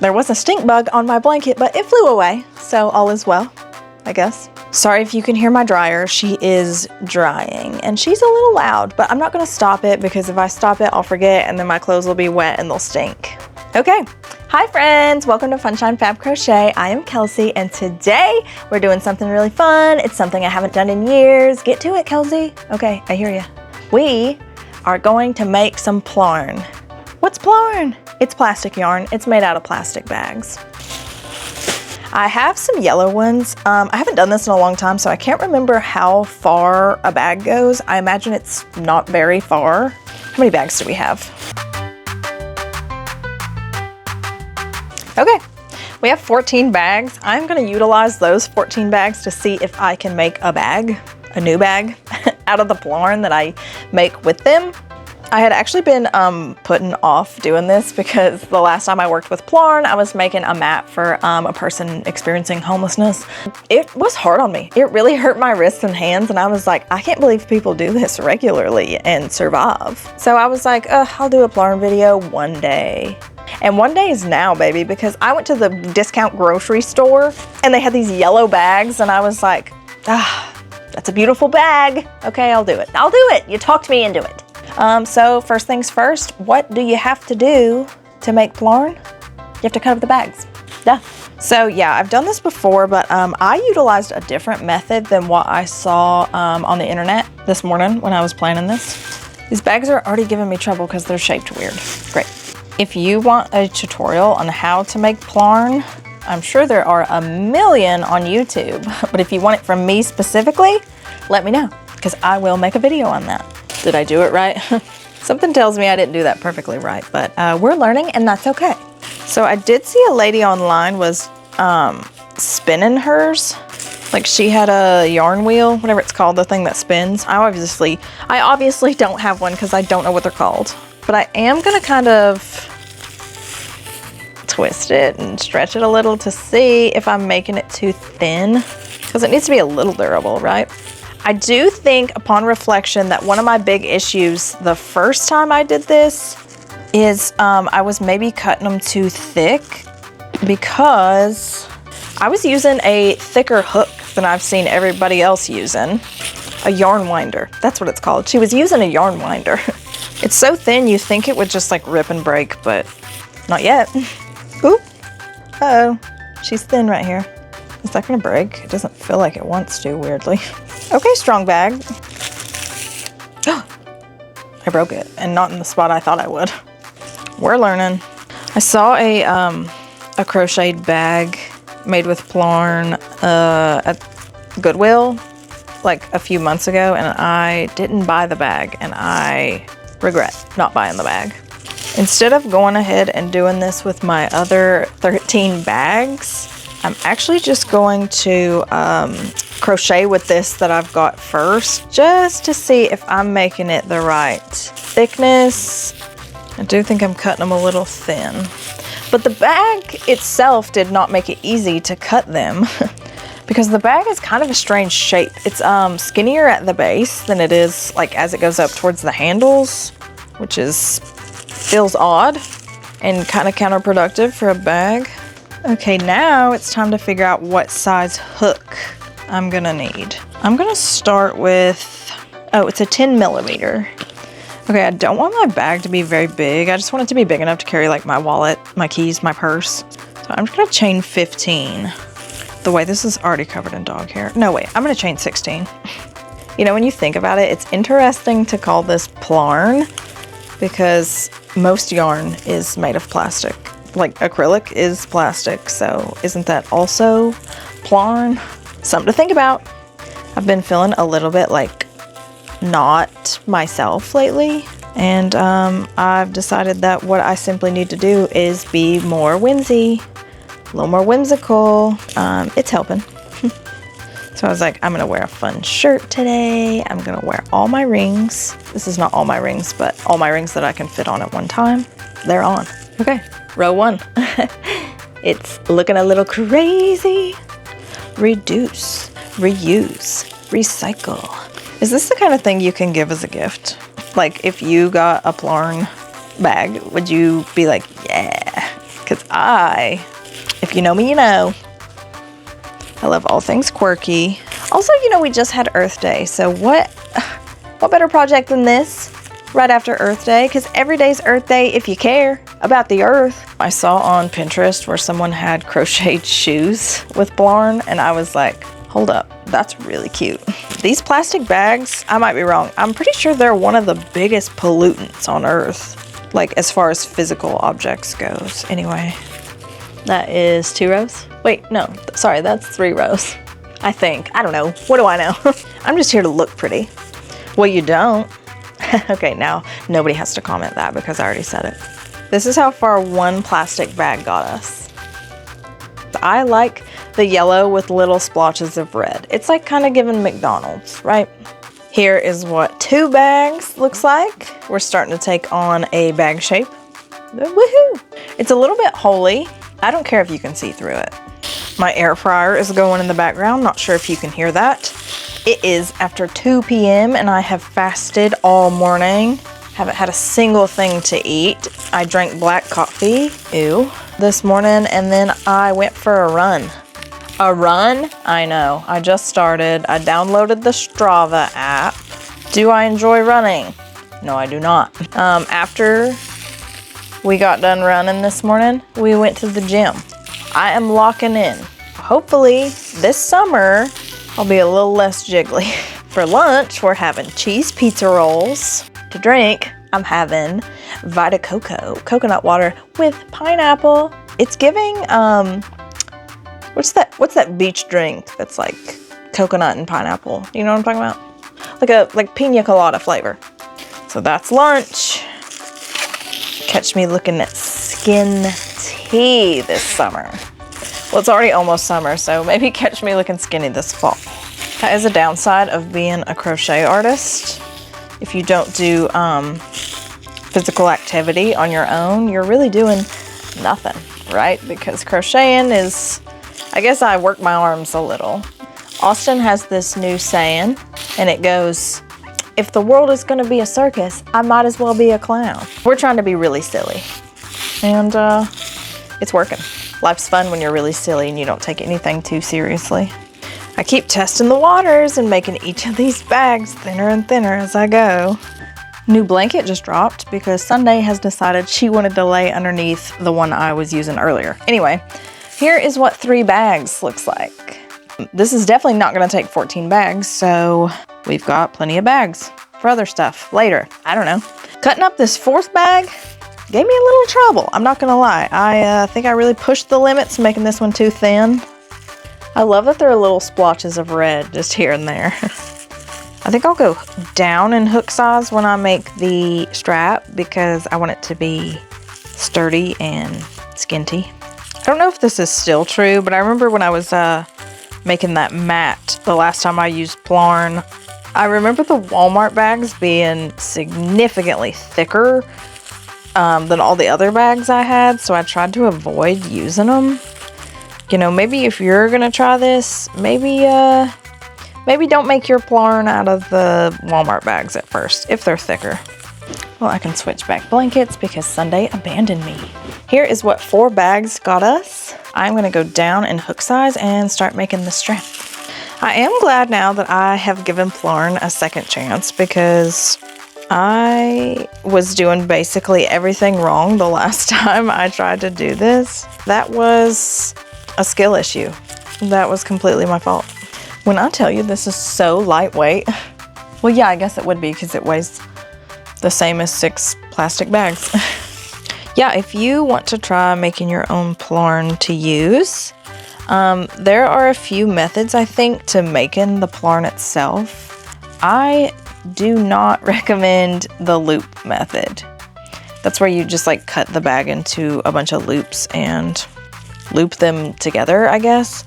There was a stink bug on my blanket, but it flew away, so all is well, I guess. Sorry if you can hear my dryer. She is drying and she's a little loud, but I'm not gonna stop it because if I stop it, I'll forget and then my clothes will be wet and they'll stink. Okay, hi friends, welcome to Funshine Fab Crochet. I am Kelsey and today we're doing something really fun. It's something I haven't done in years. Get to it, Kelsey. Okay, I hear you. We are going to make some PLARN. What's PLARN? It's plastic yarn. It's made out of plastic bags. I have some yellow ones. I haven't done this in a long time, so I can't remember how far a bag goes. I imagine it's not very far. How many bags do we have? Okay, we have 14 bags. I'm gonna utilize those 14 bags to see if I can make a bag, a new bag, out of the PLARN that I make with them. I had actually been putting off doing this because the last time I worked with PLARN, I was making a mat for a person experiencing homelessness. It was hard on me. It really hurt my wrists and hands, and I was like, I can't believe people do this regularly and survive. So I was like, I'll do a PLARN video one day. And one day is now, baby, because I went to the discount grocery store and they had these yellow bags and I was like, that's a beautiful bag. Okay, I'll do it. I'll do it. You talked me into it. So first things first, what do you have to do to make PLARN? You have to cut up the bags. Duh. So yeah, I've done this before, but I utilized a different method than what I saw on the internet this morning when I was planning this. These bags are already giving me trouble because they're shaped weird. Great. If you want a tutorial on how to make PLARN, I'm sure there are a million on YouTube, but if you want it from me specifically, let me know because I will make a video on that. Did I do it right? Something tells me I didn't do that perfectly right, but we're learning and that's okay. So I did see a lady online was spinning hers. Like she had a yarn wheel, whatever it's called, the thing that spins. I obviously don't have one because I don't know what they're called, but I am gonna kind of twist it and stretch it a little to see if I'm making it too thin because it needs to be a little durable, right? I do think upon reflection that one of my big issues the first time I did this is I was maybe cutting them too thick because I was using a thicker hook than I've seen everybody else using. A yarn winder, that's what it's called. She was using a yarn winder. It's so thin you think it would just like rip and break, but not yet. Ooh, uh-oh, she's thin right here. Is that gonna break? It doesn't feel like it wants to, weirdly. Okay, strong bag. I broke it, and not in the spot I thought I would. We're learning. I saw a crocheted bag made with PLARN at Goodwill like a few months ago, and I didn't buy the bag, and I regret not buying the bag. Instead of going ahead and doing this with my other 13 bags, I'm actually just going to crochet with this that I've got first, just to see if I'm making it the right thickness. I do think I'm cutting them a little thin, but the bag itself did not make it easy to cut them because the bag is kind of a strange shape. It's skinnier at the base than it is like as it goes up towards the handles, which feels odd and kind of counterproductive for a bag. Okay, now it's time to figure out what size hook I'm gonna need. I'm gonna start with, it's a 10 millimeter. Okay, I don't want my bag to be very big. I just want it to be big enough to carry like my wallet, my keys, my purse. So I'm just gonna chain 15. The way this is already covered in dog hair. No, wait, I'm gonna chain 16. You know, when you think about it, it's interesting to call this PLARN because most yarn is made of plastic. Like acrylic is plastic, so isn't that also PLARN? Something to think about. I've been feeling a little bit like not myself lately, and I've decided that what I simply need to do is be more whimsy, a little more whimsical. It's helping. So I was like, I'm gonna wear a fun shirt today. I'm gonna wear all my rings. This is not all my rings, but all my rings that I can fit on at one time. They're on. Okay, row one. It's looking a little crazy. Reduce, reuse, recycle. Is this the kind of thing you can give as a gift? Like if you got a PLARN bag, would you be like, yeah? Because if you know me, you know, I love all things quirky. Also, you know, we just had Earth Day, so what better project than this right after Earth Day? Because every day's Earth Day if you care about the earth. I saw on Pinterest where someone had crocheted shoes with PLARN, and I was like, hold up, that's really cute. These plastic bags, I might be wrong, I'm pretty sure they're one of the biggest pollutants on Earth, like as far as physical objects goes. Anyway, that is 2 rows. Wait, no, sorry, that's 3 rows. I think, I don't know, what do I know? I'm just here to look pretty. Well, you don't. Okay, now nobody has to comment that because I already said it. This is how far one plastic bag got us. I like the yellow with little splotches of red. It's like kind of giving McDonald's, right? Here is what 2 bags looks like. We're starting to take on a bag shape. Woohoo! It's a little bit holy. I don't care if you can see through it. My air fryer is going in the background. Not sure if you can hear that. It is after 2 p.m. and I have fasted all morning. Haven't had a single thing to eat. I drank black coffee, ew, this morning, and then I went for a run. A run? I know, I just started. I downloaded the Strava app. Do I enjoy running? No, I do not. After we got done running this morning, we went to the gym. I am locking in. Hopefully this summer, I'll be a little less jiggly. For lunch, we're having cheese pizza rolls. To drink, I'm having Vita Coco, coconut water with pineapple. It's giving, what's that beach drink that's like coconut and pineapple? You know what I'm talking about? Like pina colada flavor. So that's lunch. Catch me looking at skin tea this summer. Well, it's already almost summer, so maybe catch me looking skinny this fall. That is a downside of being a crochet artist. If you don't do physical activity on your own, you're really doing nothing, right? Because crocheting is, I guess I work my arms a little. Austin has this new saying, and it goes, if the world is gonna be a circus, I might as well be a clown. We're trying to be really silly, and it's working. Life's fun when you're really silly and you don't take anything too seriously. I keep testing the waters and making each of these bags thinner and thinner as I go. New blanket just dropped because Sunday has decided she wanted to lay underneath the one I was using earlier. Anyway, here is what 3 bags looks like. This is definitely not gonna take 14 bags, so we've got plenty of bags for other stuff later. I don't know. Cutting up this 4th bag gave me a little trouble, I'm not gonna lie. I think I really pushed the limits, making this one too thin. I love that there are little splotches of red just here and there. I think I'll go down in hook size when I make the strap because I want it to be sturdy and skinty. I don't know if this is still true, but I remember when I was making that mat the last time I used PLARN, I remember the Walmart bags being significantly thicker than all the other bags I had, so I tried to avoid using them. You know, maybe if you're gonna try this, maybe don't make your PLARN out of the Walmart bags at first, if they're thicker. Well, I can switch back blankets because Sunday abandoned me. Here is what 4 bags got us. I'm gonna go down in hook size and start making the strap. I am glad now that I have given PLARN a second chance because I was doing basically everything wrong the last time I tried to do this. That was a skill issue. That was completely my fault. When I tell you this is so lightweight, well, yeah, I guess it would be because it weighs the same as 6 plastic bags. Yeah, if you want to try making your own PLARN to use, there are a few methods, I think, to making the PLARN itself. I do not recommend the loop method. That's where you just like cut the bag into a bunch of loops and loop them together, I guess.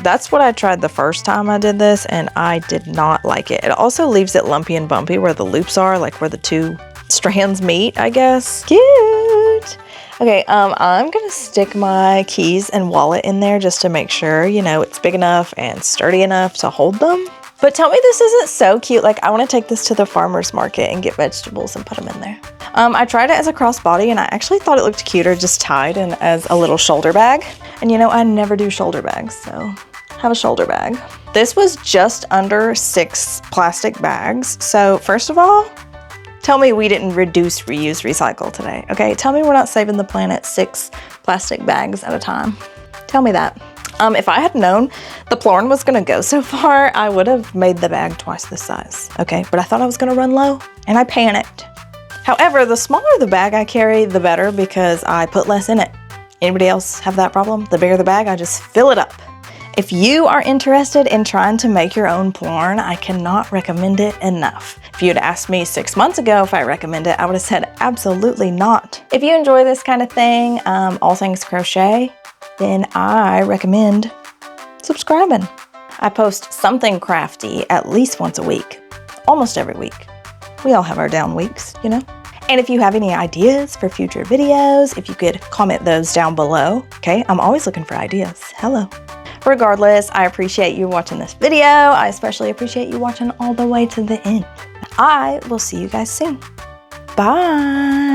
That's what I tried the first time I did this, and I did not like it. It also leaves it lumpy and bumpy where the loops are, like where the 2 strands meet, I guess. Cute! Okay, I'm gonna stick my keys and wallet in there just to make sure, you know, it's big enough and sturdy enough to hold them. But tell me this isn't so cute. Like, I want to take this to the farmer's market and get vegetables and put them in there. I tried it as a crossbody and I actually thought it looked cuter just tied and as a little shoulder bag. And you know, I never do shoulder bags, so have a shoulder bag. This was just under 6 plastic bags. So first of all, tell me we didn't reduce, reuse, recycle today, okay? Tell me we're not saving the planet 6 plastic bags at a time. Tell me that. If I had known the PLARN was gonna go so far, I would have made the bag twice this size, okay? But I thought I was gonna run low and I panicked. However, the smaller the bag I carry, the better because I put less in it. Anybody else have that problem? The bigger the bag, I just fill it up. If you are interested in trying to make your own PLARN, I cannot recommend it enough. If you'd asked me 6 months ago if I recommend it, I would have said absolutely not. If you enjoy this kind of thing, all things crochet, then I recommend subscribing. I post something crafty at least once a week, almost every week. We all have our down weeks, you know? And if you have any ideas for future videos, if you could comment those down below, okay? I'm always looking for ideas. Hello. Regardless, I appreciate you watching this video. I especially appreciate you watching all the way to the end. I will see you guys soon. Bye.